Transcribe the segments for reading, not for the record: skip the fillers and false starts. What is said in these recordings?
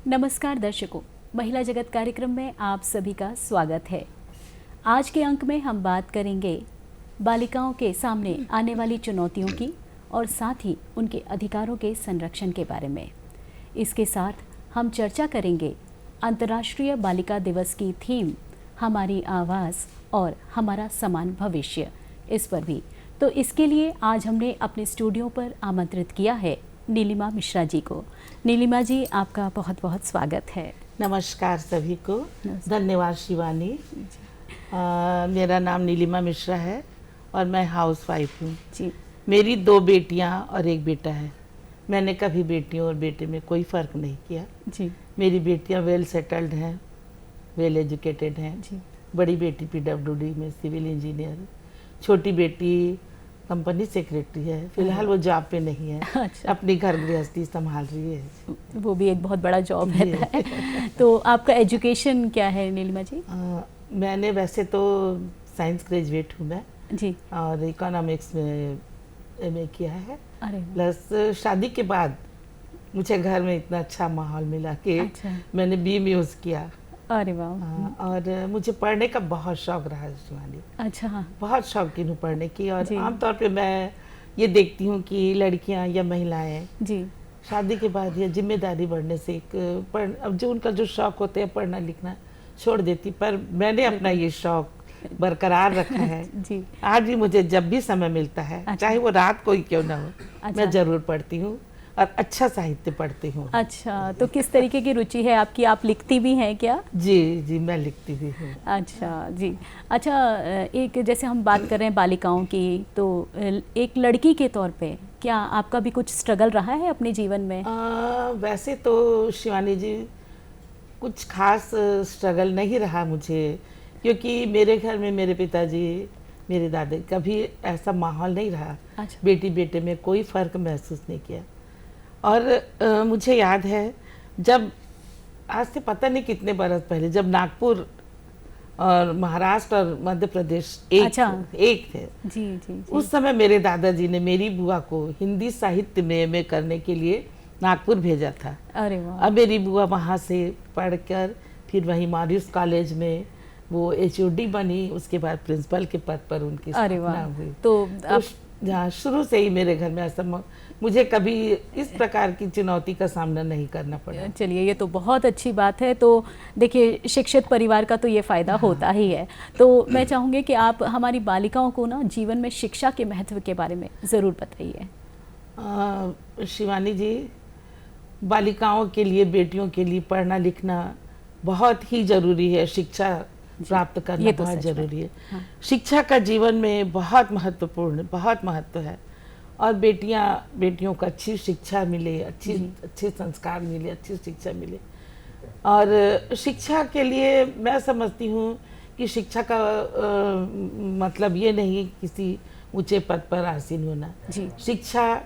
नमस्कार दर्शकों, महिला जगत कार्यक्रम में आप सभी का स्वागत है। आज के अंक में हम बात करेंगे बालिकाओं के सामने आने वाली चुनौतियों की और साथ ही उनके अधिकारों के संरक्षण के बारे में। इसके साथ हम चर्चा करेंगे अंतर्राष्ट्रीय बालिका दिवस की थीम हमारी आवाज़ और हमारा समान भविष्य, इस पर भी। तो इसके लिए आज हमने अपने स्टूडियो पर आमंत्रित किया है नीलिमा मिश्रा जी को। नीलिमा जी, आपका बहुत बहुत स्वागत है। नमस्कार सभी को। धन्यवाद शिवानी। मेरा नाम नीलिमा मिश्रा है और मैं हाउस वाइफ हूँ जी। मेरी 2 बेटियाँ और 1 बेटा है। मैंने कभी बेटियों और बेटे में कोई फ़र्क नहीं किया जी। मेरी बेटियाँ वेल सेटल्ड हैं, वेल एजुकेटेड हैं जी। बड़ी बेटी PWD में सिविल इंजीनियर, छोटी बेटी कंपनी सेक्रेटरी है। फिलहाल वो जॉब पे नहीं है। अच्छा। अपनी घर गृहस्थी संभाल रही है। वो भी एक बहुत बड़ा जॉब रहता है। तो आपका एजुकेशन क्या है नीलिमा जी? मैंने वैसे तो साइंस ग्रेजुएट हूँ मैं जी। और इकोनॉमिक्स में MA किया है। अरे प्लस शादी के बाद मुझे घर में इतना अच्छा माहौल मिला कि अच्छा। मैंने BA किया। अरे वाह। और मुझे पढ़ने का बहुत शौक रहा है शिवानी। अच्छा। हाँ बहुत शौकीन हूँ पढ़ने की। और जी। आमतौर पे मैं ये देखती हूँ कि लड़कियाँ या महिलाएं जी। शादी के बाद या जिम्मेदारी बढ़ने से अब जो उनका जो शौक होते हैं पढ़ना लिखना छोड़ देती, पर मैंने अपना ये शौक बरकरार रखा है। जी। आज भी मुझे जब भी समय मिलता है, अच्छा। चाहे वो रात को ही क्यों ना हो, अच्छा। मैं जरूर पढ़ती हूँ और अच्छा साहित्य पढ़ती हूँ। अच्छा, तो किस तरीके की रुचि है आपकी? आप लिखती भी हैं क्या? जी, मैं लिखती भी हूँ। अच्छा जी। अच्छा, एक जैसे हम बात कर रहे हैं बालिकाओं की, तो एक लड़की के तौर पे क्या आपका भी कुछ स्ट्रगल रहा है अपने जीवन में? वैसे तो शिवानी जी कुछ खास स्ट्रगल नहीं रहा मुझे, क्योंकि मेरे घर में मेरे पिताजी, मेरे दादा, कभी ऐसा माहौल नहीं रहा। अच्छा। बेटी बेटे में कोई फ़र्क महसूस नहीं किया। और मुझे याद है जब आज से पता नहीं कितने बरस पहले जब नागपुर और महाराष्ट्र और मध्य प्रदेश एक थे। जी, जी। उस समय मेरे दादाजी ने मेरी बुआ को हिंदी साहित्य में MA करने के लिए नागपुर भेजा था। अरे वाह। अब मेरी बुआ वहाँ से पढ़कर फिर वहीं मॉरिस कॉलेज में वो HOD बनी, उसके बाद प्रिंसिपल के पद पर उनकी स्थापना हुई। तो शुरू से ही मेरे घर में ऐसा मुझे कभी इस प्रकार की चुनौती का सामना नहीं करना पड़ा। चलिए, ये तो बहुत अच्छी बात है। तो देखिए, शिक्षित परिवार का तो ये फ़ायदा होता ही है। तो मैं चाहूँगी कि आप हमारी बालिकाओं को ना जीवन में शिक्षा के महत्व के बारे में ज़रूर बताइए। शिवानी जी, बालिकाओं के लिए, बेटियों के लिए पढ़ना लिखना बहुत ही ज़रूरी है। शिक्षा प्राप्त करना तो बहुत ज़रूरी है। हाँ। शिक्षा का जीवन में बहुत महत्वपूर्ण, बहुत महत्व है। और बेटियों को अच्छी शिक्षा मिले, अच्छे संस्कार मिले, अच्छी शिक्षा मिले। और शिक्षा के लिए मैं समझती हूँ कि शिक्षा का मतलब ये नहीं किसी ऊंचे पद पर आसीन होना। शिक्षा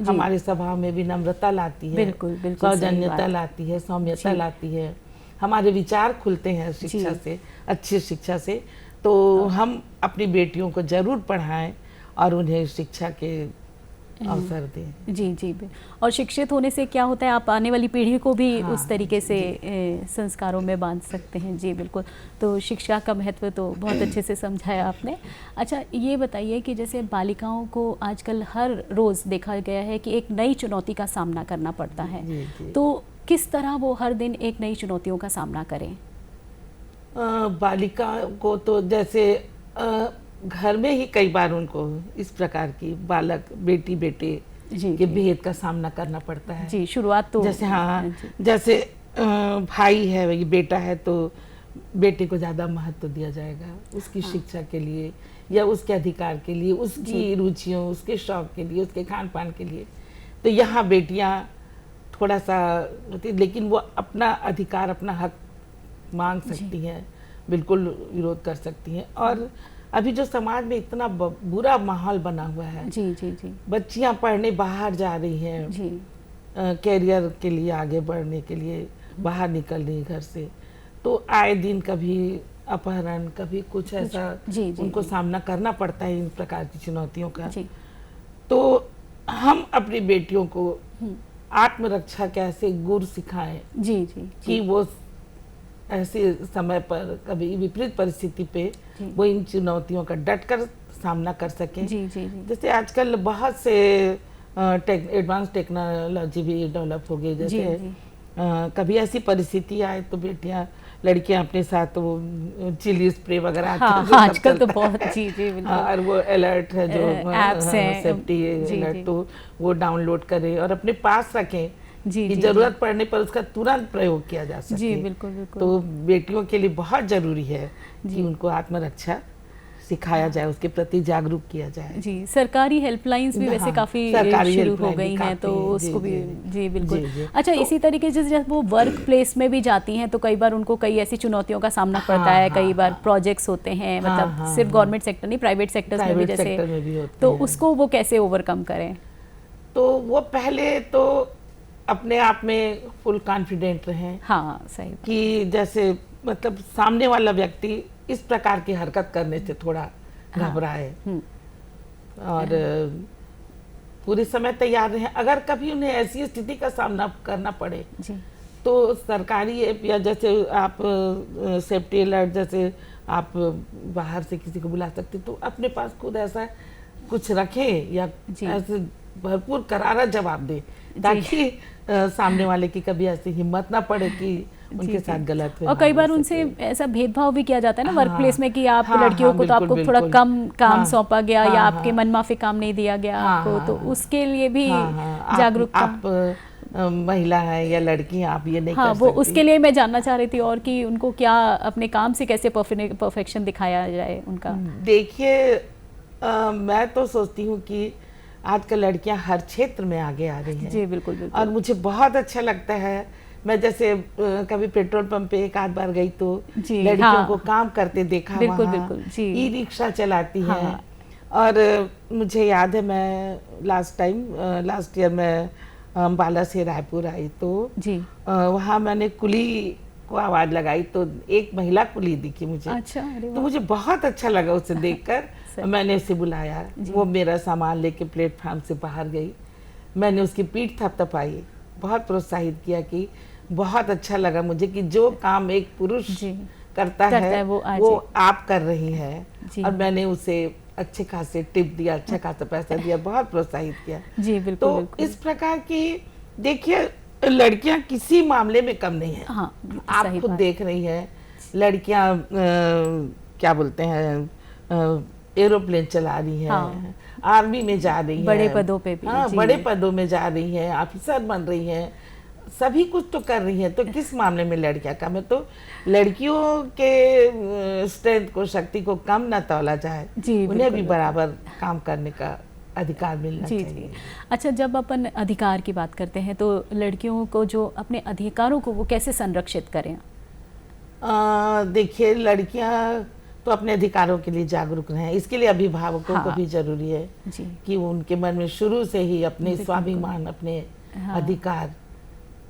हमारे स्वभाव में विनम्रता लाती है, सौजन्यता लाती है, सौम्यता लाती है। हमारे विचार खुलते हैं शिक्षा से, अच्छी शिक्षा से। तो हम अपनी बेटियों को जरूर पढ़ाएं और उन्हें शिक्षा के अवसर दें। जी जी। और शिक्षित होने से क्या होता है, आप आने वाली पीढ़ी को भी उस तरीके से संस्कारों में बांध सकते हैं। जी बिल्कुल। तो शिक्षा का महत्व तो बहुत अच्छे से समझाया आपने। अच्छा, ये बताइए कि जैसे बालिकाओं को आजकल हर रोज़ देखा गया है कि एक नई चुनौती का सामना करना पड़ता है। तो किस तरह वो हर दिन एक नई चुनौतियों का सामना करें? बालिका को तो जैसे घर में ही कई बार उनको इस प्रकार की बालक बेटी बेटे के भेद का सामना करना पड़ता है। जी, शुरुआत तो जैसे जैसे भाई है, ये बेटा है, तो बेटे को ज़्यादा महत्व दिया जाएगा उसकी शिक्षा के लिए या उसके अधिकार के लिए, उसकी रुचियों, उसके शौक के लिए, उसके खान पान के लिए। तो यहाँ बेटियाँ थोड़ा सा होती, लेकिन वो अपना अधिकार, अपना हक मांग सकती हैं, बिल्कुल विरोध कर सकती हैं। और अभी जो समाज में इतना बुरा माहौल बना हुआ है, जी जी जी, बच्चियां पढ़ने बाहर जा रही हैं, जी, कैरियर के लिए आगे बढ़ने के लिए बाहर निकल रही घर से, तो आए दिन कभी अपहरण, कभी कुछ ऐसा उनको सामना करना पड़ता है इन प्रकार की चुनौतियों का। तो हम अपनी बेटियों को आत्मरक्षा कैसे गुर सिखाएं जी जी कि वो ऐसे समय पर कभी विपरीत परिस्थिति पे वो इन चुनौतियों का डट कर सामना कर सके। जी जी जी जैसे आजकल बहुत से एडवांस टेक्नोलॉजी भी डेवलप हो गई, जैसे जी, जी। कभी ऐसी परिस्थिति आए तो बेटियां लड़कियां अपने साथ वो चिली स्प्रे वगैरह हाँ आजकल जो सब आजकल तो चलता बहुत है। जी जी बिल्कुल। और वो अलर्ट है जो एप्स हैं सेफ्टी जी अलर्ट, जी तो वो डाउनलोड करें और अपने पास रखें जी कि जी जरूरत पड़ने पर उसका तुरंत प्रयोग किया जा सके। जी बिल्कुल बिल्कुल। तो बेटियों के लिए बहुत जरूरी है जी। कि उनको आत्मरक्षा सिखाया जाए, उसके प्रति जागरूक किया जाए। जी सरकारी हेल्पलाइंस भी वैसे हाँ, काफ़ी सरकारी शुरू हो हेल्पलाइन भी गई हैं, तो काफ़ी हैं, जी, उसको भी जी। जी बिल्कुल। जी, जी। अच्छा, तो इसी तरीके से जब वो वर्क प्लेस में भी जाती हैं तो कई बार उनको कई ऐसी चुनौतियों का सामना हाँ, पड़ता है, हाँ, कई बार हाँ। प्रोजेक्ट्स होते हैं, हाँ, मतलब हाँ, सिर्फ हाँ। गवर्नमेंट सेक्टर नहीं, प्राइवेट सेक्टर्स में भी प्राइवेट जैसे, सेक्टर में भी होते तो हैं। उसको वो कैसे ओवरकम करें? तो वो पहले तो अपने आप में फुल कॉन्फिडेंट रहें हाँ सही बात। कि जैसे मतलब सामने वाला व्यक्ति इस प्रकार की हरकत करने से थोड़ा घबराए और पूरे समय तैयार रहें। अगर कभी उन्हें ऐसी स्थिति का सामना करना पड़े जी तो सरकारी ऐप या जैसे आप सेफ्टी अलर्ट, जैसे आप बाहर से किसी को बुला सकते, तो अपने पास खुद ऐसा कुछ रखें या जी। ऐसे भरपूर करारा जवाब दें ताकि सामने वाले की कभी ऐसी हिम्मत ना पड़े कि उनके साथ गलत और कई बार उनसे ऐसा भेदभाव भी किया जाता है ना वर्क प्लेस में कि आप हाँ, लड़कियों हाँ, को तो आपको थोड़ा बिल्कुल। कम काम हाँ, सौंपा गया हाँ, या हाँ, आपके मनमाफी काम नहीं दिया गया आपको, तो उसके लिए भी जागरूकता। आप महिला है या लड़की हैं, आप ये नहीं हाँ कर वो सकती। उसके लिए मैं जानना चाह रही थी और कि उनको क्या अपने काम से कैसे परफेक्शन दिखाया जाए उनका। देखिए मैं तो सोचती हूँ कि आजकल लड़कियां हर क्षेत्र में आगे आ रही हैं। जी बिल्कुल बिल्कुल। और मुझे बहुत अच्छा लगता है, मैं जैसे कभी पेट्रोल पंप पे एक आध बार गई तो लड़कियों हाँ, को काम करते देखा, बिल्कुल वहाँ बिल्कुल जी। ई रिक्शा चलाती हाँ, हैं। और मुझे याद है मैं लास्ट ईयर मैं अम्बाला से रायपुर आई तो जी वहाँ मैंने कुली को आवाज़ लगाई तो एक महिला कुली दिखी मुझे। अच्छा, अरे तो वाह। मुझे बहुत अच्छा लगा उसे देखकर। मैंने उसे बुलाया, वो मेरा सामान लेके प्लेटफार्म से बाहर गई, मैंने उसकी पीठ थपथपाई, बहुत प्रोत्साहित किया कि बहुत अच्छा लगा मुझे कि जो काम एक पुरुष करता है वो आप कर रही हैं। और मैंने उसे अच्छे खासे टिप दिया, अच्छा खासा पैसा दिया, बहुत प्रोत्साहित किया। जी बिल्कुल तो बिल्कुल। इस प्रकार की देखिए लड़कियां किसी मामले में कम नहीं है। हाँ, आप खुद देख रही हैं लड़कियां क्या बोलते हैं एरोप्लेन चला रही हैं। हाँ। आर्मी में जा रही हैं, बड़े पदों पे भी। हाँ बड़े पदों में जा रही हैं, ऑफिसर बन रही हैं, सभी कुछ तो कर रही हैं। तो किस मामले में लड़कियां कम है? तो लड़कियों के स्ट्रेंथ को, शक्ति को कम ना तौला जाए, उन्हें भी बराबर काम करने का अधिकार मिलना चाहिए। अच्छा, जब अपन अधिकार की बात करते हैं तो लड़कियों को जो अपने अधिकारों को वो कैसे संरक्षित करें? देखिए लड़कियां तो अपने अधिकारों के लिए जागरूक रहें, इसके लिए अभिभावकों को भी जरूरी है कि उनके मन में शुरू से ही अपने स्वाभिमान, अपने अधिकार।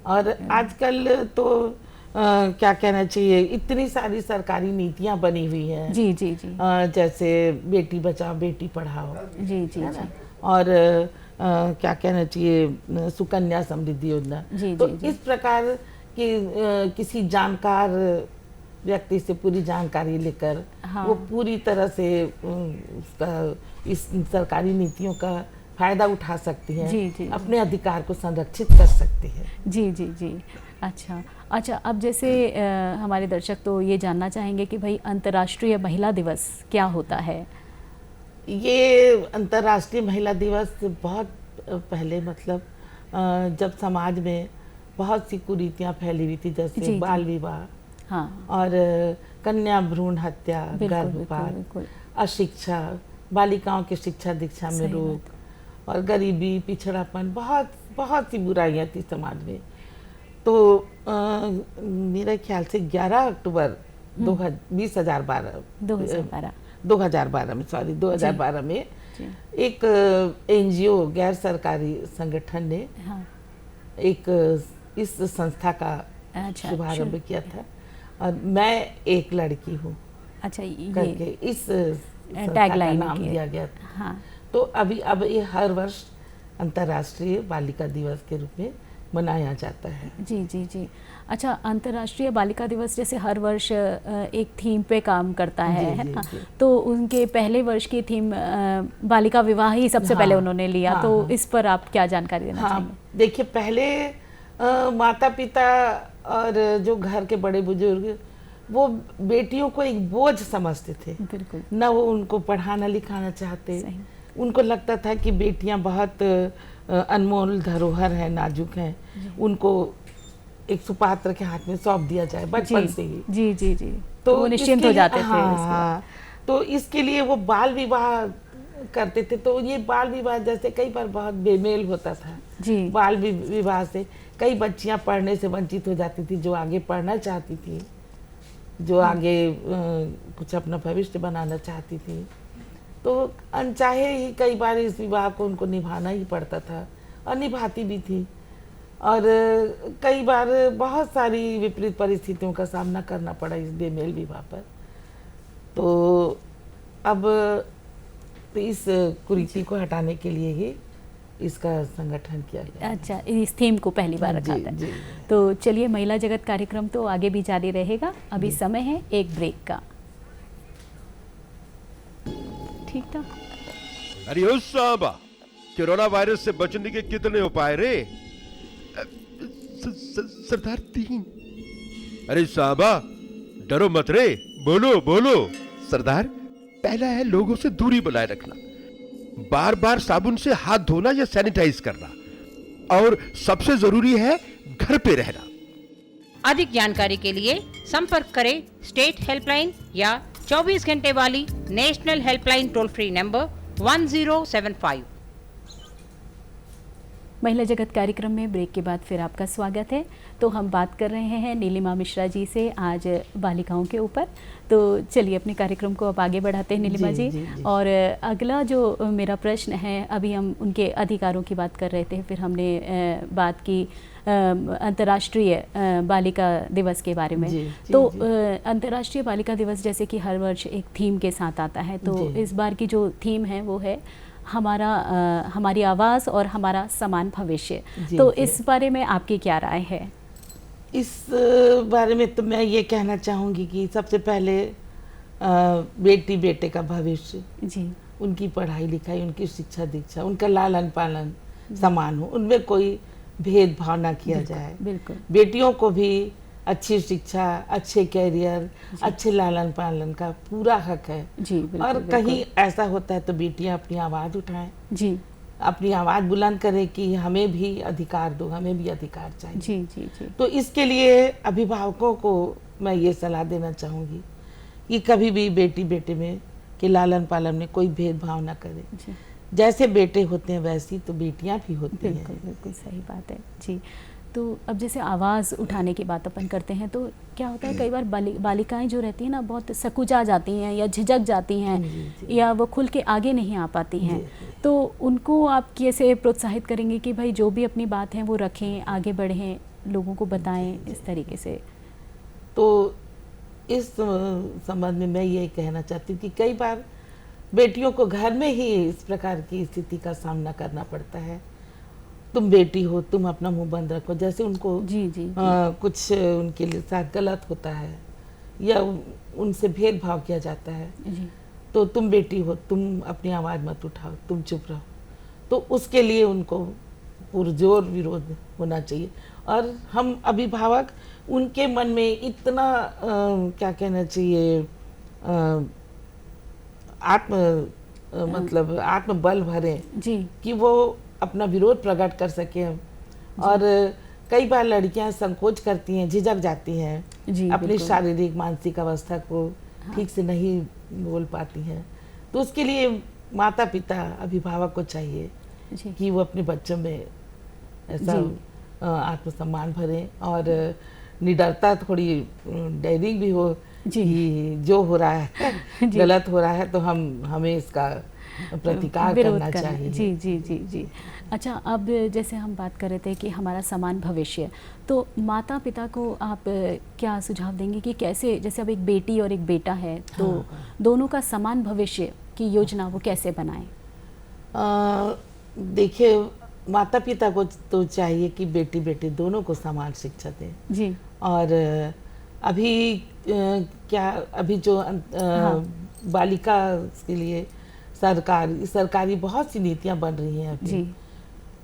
और आजकल तो क्या कहना चाहिए, इतनी सारी सरकारी नीतियां बनी हुई हैं। जी जी जी। जैसे बेटी बचाओ बेटी पढ़ाओ, जी जी जी। और क्या कहना चाहिए सुकन्या समृद्धि योजना। तो इस प्रकार की किसी जानकार व्यक्ति से पूरी जानकारी लेकर वो पूरी तरह से इस सरकारी नीतियों का फायदा उठा सकती हैं। जी, अपने अधिकार को संरक्षित कर सकती है। जी जी जी। अच्छा, अब जैसे हमारे दर्शक तो ये जानना चाहेंगे कि भाई अंतर्राष्ट्रीय महिला दिवस क्या होता है? ये अंतर्राष्ट्रीय महिला दिवस बहुत पहले, मतलब जब समाज में बहुत सी कुरीतियाँ फैली हुई थी, जैसे बाल विवाह, हाँ, और कन्या भ्रूण हत्या, गर्भपात, अशिक्षा, बालिकाओं की शिक्षा दीक्षा में रोक, और गरीबी, पिछड़ापन, बहुत बहुत सी बुराइयां थी समाज में। तो मेरे ख्याल से 11 अक्टूबर 2012 में एक NGO गैर सरकारी संगठन ने एक इस संस्था का शुभारंभ किया था, और मैं एक लड़की हूँ करके इस संस्था का नाम दिया गया था। तो अब ये हर वर्ष अंतर्राष्ट्रीय बालिका दिवस के रूप में मनाया जाता है। जी जी जी। अच्छा, अंतर्राष्ट्रीय बालिका दिवस जैसे हर वर्ष एक थीम पे काम करता है जी, ना? जी। तो उनके पहले वर्ष की थीम बालिका विवाह ही सबसे पहले हाँ, उन्होंने लिया। हाँ, तो हाँ। इस पर आप क्या जानकारी देना चाहेंगे? हाँ, देखिए पहले माता पिता और जो घर के बड़े बुजुर्ग वो बेटियों को एक बोझ समझते थे, बिल्कुल ना वो उनको पढ़ाना लिखाना चाहते। सही। उनको लगता था कि बेटियां बहुत अनमोल धरोहर हैं, नाजुक हैं, उनको एक सुपात्र के हाथ में सौंप दिया जाए बचपन से ही। जी जी जी। तो वो निश्चिंत इसके हो लिए जाते थे हाँ इसके बाद। हाँ, तो इसके लिए वो बाल विवाह करते थे। तो ये बाल विवाह जैसे कई बार बहुत बेमेल होता था। जी बाल विवाह से कई बच्चियां पढ़ने से वंचित हो जाती थी, जो आगे पढ़ना चाहती थी, जो आगे कुछ अपना भविष्य बनाना चाहती थी। तो अनचाहे ही कई बार इस विवाह को उनको निभाना ही पड़ता था और निभाती भी थी। और कई बार बहुत सारी विपरीत परिस्थितियों का सामना करना पड़ा इस बेमेल विवाह पर। तो अब तो इस कुरीति को हटाने के लिए ही इसका संगठन किया गया। अच्छा, इस थीम को पहली बार रखा जी, था। जी। तो चलिए, महिला जगत कार्यक्रम तो आगे भी जारी रहेगा। अभी समय है एक ब्रेक का। ठीक था। अरे ओ साहबा, कोरोना वायरस से बचने के कितने उपाय रे? सरदार 3। अरे साहबा, डरो मत रे, बोलो बोलो। सरदार, पहला है लोगों से दूरी बनाए रखना, बार बार साबुन से हाथ धोना या सैनिटाइज करना, और सबसे जरूरी है घर पे रहना। अधिक जानकारी के लिए संपर्क करें स्टेट हेल्पलाइन या 24 घंटे वाली national helpline toll free number 1075। महिला जगत कार्यक्रम में ब्रेक के बाद फिर आपका स्वागत है। तो हम बात कर रहे हैं नीलिमा मिश्रा जी से आज बालिकाओं के ऊपर। तो चलिए अपने कार्यक्रम को अब आगे बढ़ाते हैं नीलिमा जी, जी, जी। और अगला जो मेरा प्रश्न है, अभी हम उनके अधिकारों की बात कर रहे थे, फिर हमने बात की अंतर्राष्ट्रीय बालिका दिवस के बारे में। जी, जी, तो जी। अंतर्राष्ट्रीय बालिका दिवस जैसे कि हर वर्ष एक थीम के साथ आता है, तो जी। इस बार की जो थीम है वो है हमारी आवाज़ और हमारा समान भविष्य। जी, तो जी। इस बारे में आपकी क्या राय है? इस बारे में तो मैं ये कहना चाहूँगी कि सबसे पहले बेटी बेटे का भविष्य, जी उनकी पढ़ाई लिखाई, उनकी शिक्षा दीक्षा, उनका लालन पालन समान हो, उनमें कोई भेदभाव ना किया जाए। बिल्कुल बेटियों को भी अच्छी शिक्षा, अच्छे कैरियर, अच्छे लालन पालन का पूरा हक है। जी बिल्कुल, और बिल्कुल। कहीं ऐसा होता है तो बेटियां अपनी आवाज़ उठाएं, जी अपनी आवाज़ बुलंद करें कि हमें भी अधिकार दो, हमें भी अधिकार चाहिए। जी जी जी तो इसके लिए अभिभावकों को मैं ये सलाह देना चाहूँगी कि कभी भी बेटी बेटे में के लालन पालन में कोई भेदभाव ना करें। जी जैसे बेटे होते हैं वैसी तो बेटियां भी होती बिल्कुल हैं। बिल्कुल सही बात है जी। तो अब जैसे आवाज़ उठाने की बात अपन करते हैं, तो क्या होता है कई बार बालिकाएं जो रहती हैं ना, बहुत सकुचा जाती हैं या झिझक जाती हैं, जी। या वो खुल के आगे नहीं आ पाती हैं। तो उनको आप कैसे प्रोत्साहित करेंगे कि भाई जो भी अपनी बात है वो रखें, आगे बढ़ें, लोगों को बताएं इस तरीके से? तो इस संबंध में मैं ये कहना चाहती हूँ कि कई बार बेटियों को घर में ही इस प्रकार की स्थिति का सामना करना पड़ता है। तुम बेटी हो, तुम अपना मुंह बंद रखो, जैसे उनको जी जी कुछ उनके लिए साथ गलत होता है या उनसे भेदभाव किया जाता है, जी तो तुम बेटी हो, तुम अपनी आवाज़ मत उठाओ, तुम चुप रहो। तो उसके लिए उनको पुरजोर विरोध होना चाहिए। और हम अभिभावक उनके मन में इतना क्या कहना चाहिए, मतलब आत्मबल भरें जी कि वो अपना विरोध प्रकट कर सकें। और कई बार लड़कियां संकोच करती हैं, झिझक जाती हैं, जी अपनी बिल्कुल। शारीरिक मानसिक अवस्था को ठीक से नहीं बोल पाती हैं। तो उसके लिए माता पिता अभिभावक को चाहिए जी कि वो अपने बच्चों में ऐसा जी। आत्मसम्मान भरें और निडरता, थोड़ी डेयरिंग भी हो जी। कि जो हो रहा है जी। गलत हो रहा है, तो हमें इसका प्रतिकार विरोध करना चाहिए। जी जी जी जी। अच्छा, अब जैसे हम बात कर रहे थे कि हमारा समान भविष्य, तो माता पिता को आप क्या सुझाव देंगे कि कैसे, जैसे अब एक बेटी और एक बेटा है, तो दोनों का समान भविष्य की योजना वो कैसे बनाएं? देखिए, माता पिता को तो चाहिए कि बेटी बेटी दोनों को समान शिक्षा दें। जी। और अभी अभी जो बालिका के लिए सरकारी बहुत सी नीतियां बन रही हैं अभी, जी।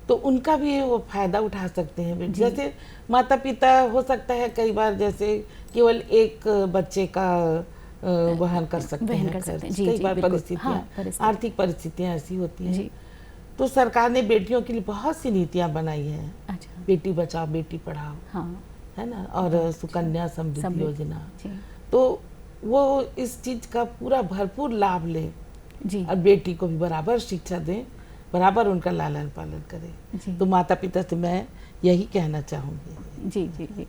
तो उनका भी वो फायदा उठा सकते हैं। जैसे माता पिता हो सकता है कई बार जैसे केवल एक बच्चे का वहन कर सकते हैं खर्च। कई बार परिस्थितियाँ, आर्थिक परिस्थितियाँ ऐसी होती हैं, तो सरकार ने बेटियों के लिए बहुत सी नीतियां बनाई हैं। अच्छा। बेटी बचाओ बेटी पढ़ाओ, हाँ। है ना, और सुकन्या समृद्धि योजना, तो वो इस चीज का पूरा भरपूर लाभ ले जी। और बेटी को भी बराबर शिक्षा दें, बराबर उनका लालन पालन करें। तो माता पिता से मैं यही कहना चाहूँगी। जी जी जी।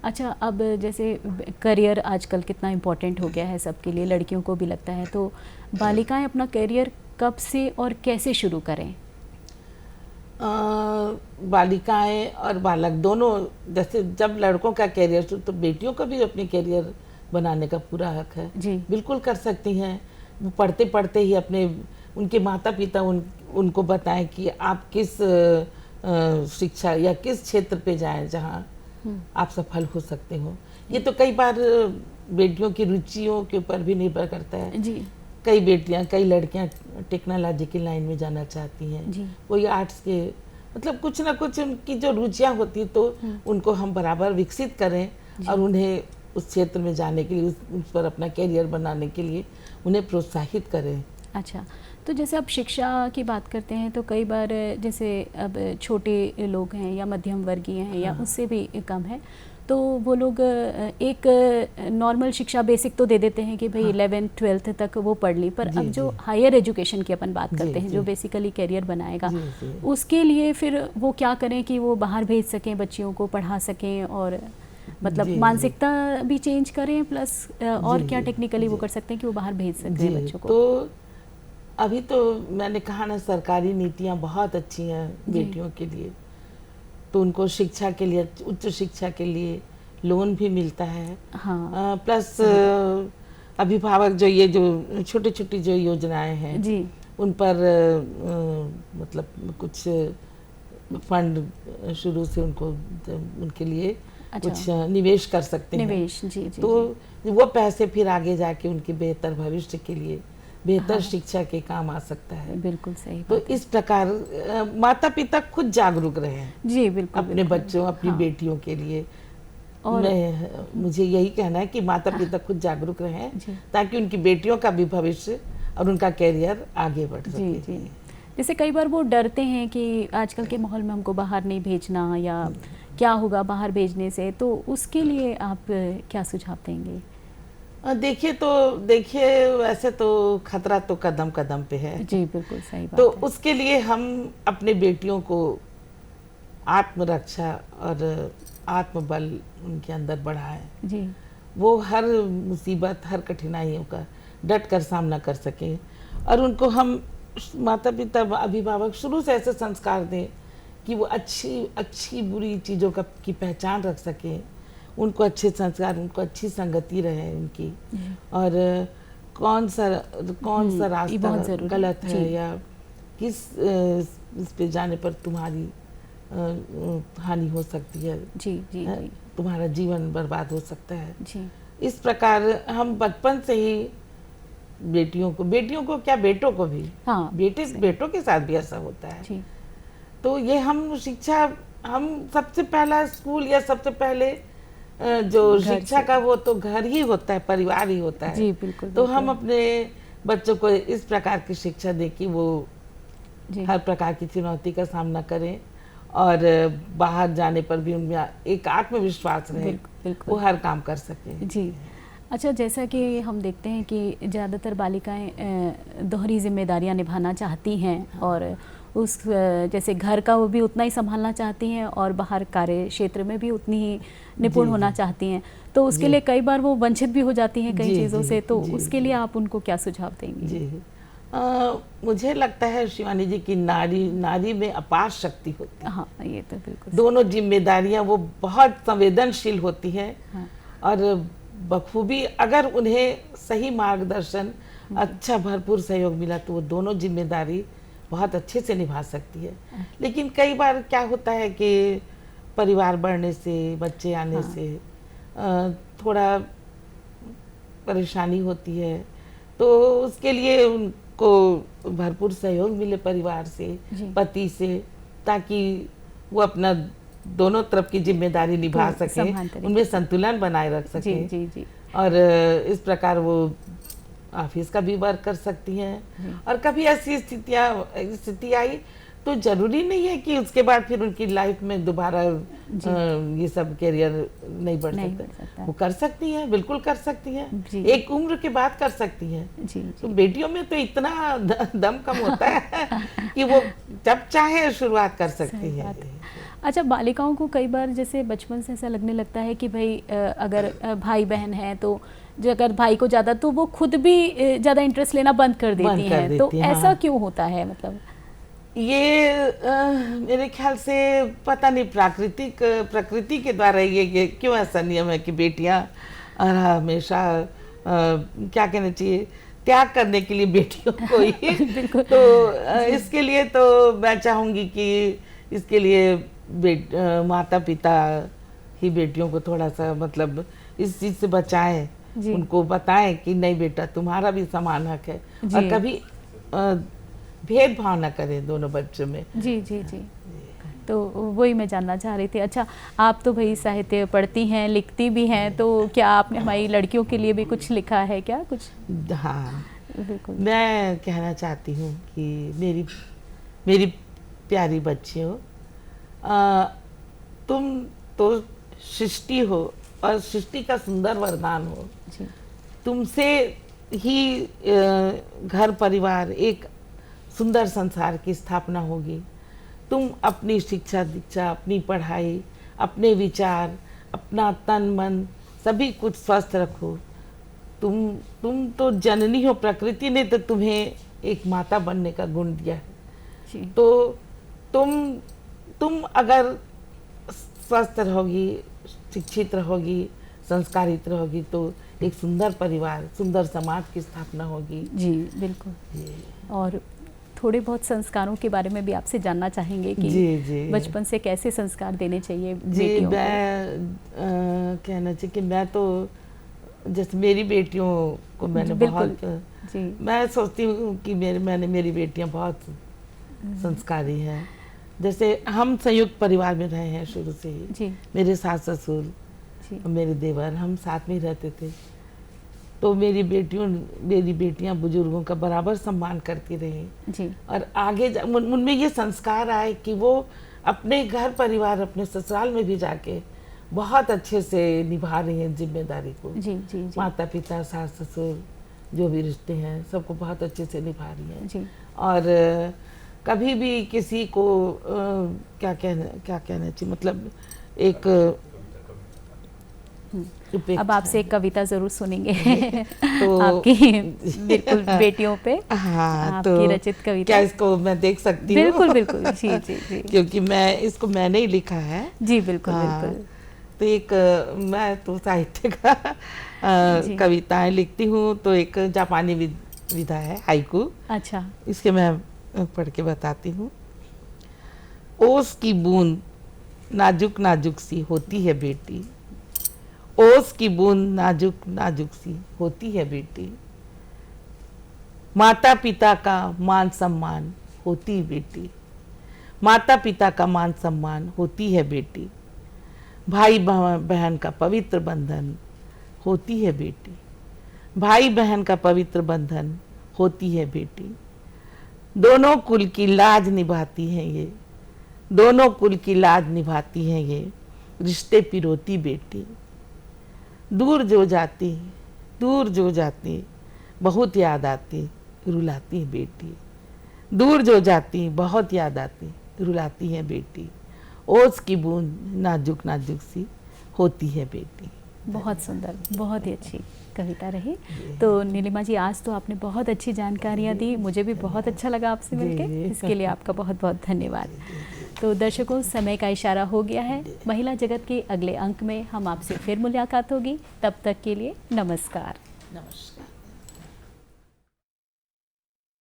अच्छा, अब जैसे करियर आजकल कितना इम्पोर्टेंट हो गया है सबके लिए, लड़कियों को भी लगता है, तो बालिकाएं अपना करियर कब से और कैसे शुरू करें? बालिकाएं और बालक दोनों, जैसे जब लड़कों का करियर शुरू, तो बेटियों को भी अपने करियर बनाने का पूरा हक है। जी। बिल्कुल कर सकती हैं। वो पढ़ते पढ़ते ही उनके माता पिता उनको बताएं कि आप किस शिक्षा या किस क्षेत्र पे जाएं जहां आप सफल हो सकते हो। ये तो कई बार बेटियों की रुचियों के ऊपर भी निर्भर करता है। जी। कई लड़कियां टेक्नोलॉजी की लाइन में जाना चाहती हैं, जी। कोई आर्ट्स के, मतलब कुछ ना कुछ उनकी जो रुचियां होती, तो उनको हम बराबर विकसित करें और उन्हें उस क्षेत्र में जाने के लिए, उस पर अपना करियर बनाने के लिए उन्हें प्रोत्साहित करें। अच्छा, तो जैसे अब शिक्षा की बात करते हैं, तो कई बार जैसे अब छोटे लोग हैं या मध्यम वर्गीय हैं या उससे भी कम है, तो वो लोग एक नॉर्मल शिक्षा बेसिक तो दे देते हैं कि भाई 11th 12th तक वो पढ़ ली, पर अब जो हायर एजुकेशन की अपन बात करते हैं, जो बेसिकली करियर बनाएगा, उसके लिए फिर वो क्या करें कि वो बाहर भेज सकें, बच्चियों को पढ़ा सकें, और मतलब मानसिकता भी चेंज करें, प्लस और क्या टेक्निकली वो कर सकते हैं कि वो बाहर भेज सकते हैं बच्चों को? तो अभी तो मैंने कहा ना, सरकारी नीतियां बहुत अच्छी हैं बेटियों के लिए, तो उनको शिक्षा के लिए, उच्च शिक्षा के लिए लोन भी मिलता है। हाँ। प्लस अभिभावक जो छोटी छोटी जो योजनाएं हैं जी, उन पर मतलब कुछ फंड शुरू से उनके लिए कुछ निवेश कर सकते हैं। निवेश, जी जी। तो वो पैसे फिर आगे जाके उनके बेहतर भविष्य के लिए, बेहतर शिक्षा के काम आ सकता है। बिल्कुल सही तो बात है। इस प्रकार माता पिता खुद जागरूक रहे जी, बिल्कुल अपने बच्चों, अपनी बेटियों के लिए। और मुझे यही कहना है कि माता पिता खुद जागरूक रहे, ताकि उनकी बेटियों का भी भविष्य और उनका करियर आगे बढ़ सके। जी जी। जैसे कई बार वो डरते हैं कि आजकल के माहौल में हमको बाहर नहीं भेजना, या क्या होगा बाहर भेजने से, तो उसके लिए आप क्या सुझाव देंगे? देखिए वैसे तो खतरा तो कदम कदम पे है। जी, बिल्कुल सही बात तो है। उसके लिए हम अपने बेटियों को आत्मरक्षा और आत्मबल उनके अंदर बढ़ाएं। जी। वो हर मुसीबत, हर कठिनाइयों का डट कर सामना कर सकें, और उनको हम माता पिता, अभिभावक शुरू से ऐसे संस्कार दें कि वो अच्छी बुरी चीज़ों की पहचान रख सकें, उनको अच्छे संस्कार, उनको अच्छी संगति रहे उनकी, और कौन सा रास्ता गलत है या किस इस पे जाने पर तुम्हारी हानि हो सकती है। जी जी जी। तुम्हारा जीवन बर्बाद हो सकता है। जी। इस प्रकार हम बचपन से ही बेटियों को क्या, बेटों को भी, बेटों के साथ भी ऐसा होता है। जी। तो ये हम शिक्षा, हम सबसे पहला स्कूल या सबसे पहले जो शिक्षा का, वो तो घर ही होता है, परिवार ही होता है। जी, बिल्कुल। तो हम अपने बच्चों को इस प्रकार की शिक्षा दें कि वो हर प्रकार की चुनौती का सामना करें, और बाहर जाने पर भी उनमें एक आत्मविश्वास रहे, वो हर काम कर सके। जी। अच्छा, जैसा कि हम देखते हैं कि ज़्यादातर बालिकाएं दोहरी जिम्मेदारियां निभाना चाहती हैं, और उस जैसे घर का वो भी उतना ही संभालना चाहती हैं, और बाहर कार्य क्षेत्र में भी उतनी ही निपुण होना चाहती हैं, तो उसके लिए कई बार वो वंचित भी हो जाती हैं कई चीज़ों से, तो उसके लिए आप उनको क्या सुझाव देंगे? जी, मुझे लगता है शिवानी जी की नारी में अपार शक्ति होती है। हाँ, ये तो बिल्कुल। दोनों जिम्मेदारियां वो बहुत संवेदनशील होती हैं, और बखूबी अगर उन्हें सही मार्गदर्शन, अच्छा भरपूर सहयोग मिला, तो वो दोनों जिम्मेदारी बहुत अच्छे से निभा सकती है। लेकिन कई बार क्या होता है कि परिवार बढ़ने से, बच्चे आने से थोड़ा परेशानी होती है, तो उसके लिए उनको भरपूर सहयोग मिले परिवार से, पति से, ताकि वो अपना दोनों तरफ की जिम्मेदारी निभा सके, उनमें संतुलन बनाए रख सके। जी जी। और इस प्रकार वो ऑफिस का भी वर्क कर सकती हैं। और कभी ऐसी स्थिति आई तो जरूरी नहीं है कि उसके बाद फिर उनकी लाइफ में दोबारा ये सब कैरियर नहीं बढ़ सकता। वो कर सकती हैं, बिल्कुल कर सकती हैं, एक उम्र के बाद कर सकती हैं। तो बेटियों में तो इतना दम कम होता है कि वो जब चाहे शुरुआत कर सकती है। अच्छा, बालिकाओं को कई बार जैसे बचपन से ऐसा लगने लगता है कि भाई अगर भाई बहन है तो जो अगर भाई को ज़्यादा, तो वो खुद भी ज़्यादा इंटरेस्ट लेना बंद कर देती हैं। तो ऐसा क्यों होता है? मतलब ये मेरे ख्याल से पता नहीं, प्रकृति के द्वारा ये क्यों ऐसा नियम है कि बेटियां हमेशा क्या कहना चाहिए, त्याग करने के लिए बेटियों को ही तो इसके लिए तो मैं चाहूँगी कि इसके लिए माता पिता ही बेटियों को थोड़ा सा मतलब इस चीज़ से बचाएं, उनको बताएं कि नहीं बेटा तुम्हारा भी समान हक है, और कभी भेदभाव ना करें दोनों बच्चों में। जी जी जी। तो वही मैं जानना चाह रही थी। अच्छा, आप तो भाई साहित्य पढ़ती हैं, लिखती भी हैं, तो क्या आपने हमारी लड़कियों के लिए भी कुछ लिखा है क्या कुछ? हाँ बिल्कुल। मैं कहना चाहती हूँ कि मेरी प्यारी बच्चियों, तुम तो सृष्टि हो और सृष्टि का सुंदर वरदान हो। तुमसे ही घर परिवार, एक सुंदर संसार की स्थापना होगी। तुम अपनी शिक्षा दीक्षा, अपनी पढ़ाई, अपने विचार, अपना तन मन सभी कुछ स्वस्थ रखो। तुम तो जननी हो, प्रकृति ने तो तुम्हें एक माता बनने का गुण दिया है। तो तुम अगर स्वस्थ रहोगी, शिक्षित रहोगी, संस्कारित रहोगी, तो एक सुंदर परिवार, सुंदर समाज की स्थापना होगी। जी बिल्कुल। और थोड़े बहुत संस्कारों के बारे में भी आपसे जानना चाहेंगे कि जी। बचपन से कैसे संस्कार देने चाहिए बेटियों को? मैं कहना चाहिए कि मैं तो जैसे मेरी बेटियों को मैंने बहुत मैं सोचती हूँ कि मैंने मेरी बेटियाँ बहुत संस्कारी हैं। जैसे हम संयुक्त परिवार में रहे हैं शुरू से ही। मेरे सास ससुर और मेरे देवर, हम साथ में रहते थे। तो मेरी बेटियां बुजुर्गों का बराबर सम्मान करती रही। और आगे उनमें ये संस्कार आए कि वो अपने घर परिवार, अपने ससुराल में भी जाके बहुत अच्छे से निभा रही हैं जिम्मेदारी को। माता पिता, सास ससुर, जो भी रिश्ते हैं, सबको बहुत अच्छे से निभा रही हैं। और कभी भी किसी को क्या कहना चाहिए, मतलब एक अब आपसे एक कविता जरूर सुनेंगे तो आपकी बिल्कुल बेटियों पे। हाँ, आपकी तो रचित कविता। क्या इसको मैं देख सकती हूँ? बिल्कुल बिल्कुल। जी जी जी। क्योंकि इसको मैंने ही लिखा है। जी बिल्कुल। हाँ, बिल्कुल। तो एक मैं तो साहित्य का कविताएं लिखती हूँ। तो एक जापानी विधा है, हाइकू। अच्छा, इसके मैं पढ़ के बताती हूँ। ओस की बूंद नाजुक नाजुक सी होती है बेटी, ओस की बूंद नाजुक नाजुक सी होती है बेटी, माता पिता का मान सम्मान होती बेटी, माता पिता का मान सम्मान होती है बेटी, भाई बहन का पवित्र बंधन होती है बेटी, भाई बहन का पवित्र बंधन होती है बेटी, दोनों कुल की लाज निभाती हैं ये, दोनों कुल की लाज निभाती हैं ये, रिश्ते पिरोती बेटी, दूर जो जाती बहुत याद आती रुलाती है बेटी, दूर जो जाती बहुत याद आती रुलाती है बेटी, ओस की बूंद नाजुक नाजुक सी होती है बेटी। बहुत सुंदर, बहुत ही अच्छी कविता रही। तो नीलिमा जी, आज तो आपने बहुत अच्छी जानकारियाँ दी, मुझे भी बहुत अच्छा लगा आपसे मिलके, इसके लिए आपका बहुत बहुत धन्यवाद। तो दर्शकों, समय का इशारा हो गया है। महिला जगत के अगले अंक में हम आपसे फिर मुलाकात होगी। तब तक के लिए नमस्कार। नमस्कार।